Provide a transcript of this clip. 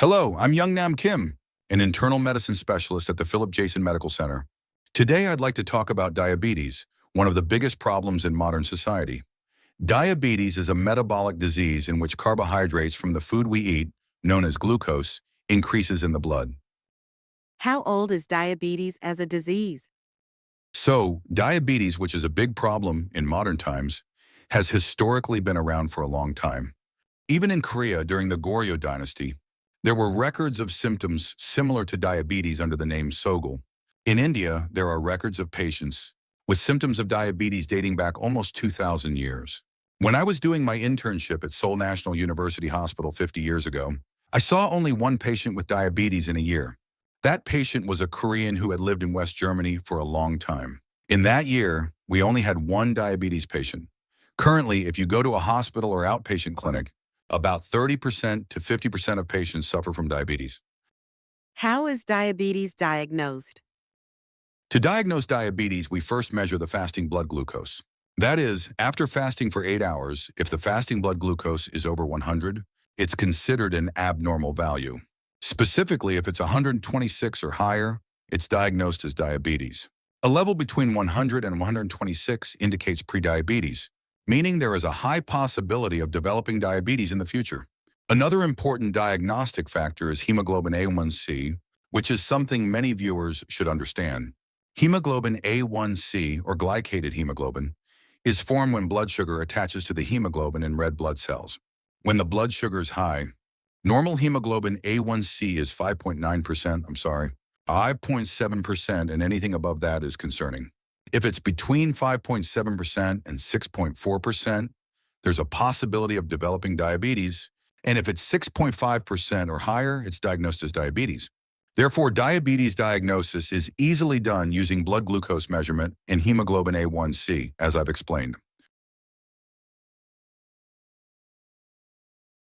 Hello, I'm Youngnam Kim, an internal medicine specialist at the Philip Jaisohn Medical Center. Today, I'd like to talk about diabetes, one of the biggest problems in modern society. Diabetes is a metabolic disease in which carbohydrates from the food we eat, known as glucose, increases in the blood. How old is diabetes as a disease? So, diabetes, which is a big problem in modern times, has historically been around for a long time. Even in Korea during the Goryeo dynasty, there were records of symptoms similar to diabetes under the name Sogul. In India, there are records of patients with symptoms of diabetes dating back almost 2,000 years. When I was doing my internship at Seoul National University Hospital 50 years ago, I saw only one patient with diabetes in a year. That patient was a Korean who had lived in West Germany for a long time. In that year, we only had one diabetes patient. Currently, if you go to a hospital or outpatient clinic, about 30% to 50% of patients suffer from diabetes. How is diabetes diagnosed? To diagnose diabetes, we first measure the fasting blood glucose. That is, after fasting for 8 hours, if the fasting blood glucose is over 100, it's considered an abnormal value. Specifically, if it's 126 or higher, it's diagnosed as diabetes. A level between 100 and 126 indicates prediabetes, meaning there is a high possibility of developing diabetes in the future. Another important diagnostic factor is hemoglobin A1C, which is something many viewers should understand. Hemoglobin A1C, or glycated hemoglobin, is formed when blood sugar attaches to the hemoglobin in red blood cells. When the blood sugar is high, normal hemoglobin A1C is 5.7%, and anything above that is concerning. If it's between 5.7% and 6.4%, there's a possibility of developing diabetes, and if it's 6.5% or higher, it's diagnosed as diabetes. Therefore, diabetes diagnosis is easily done using blood glucose measurement and hemoglobin A1C, as I've explained.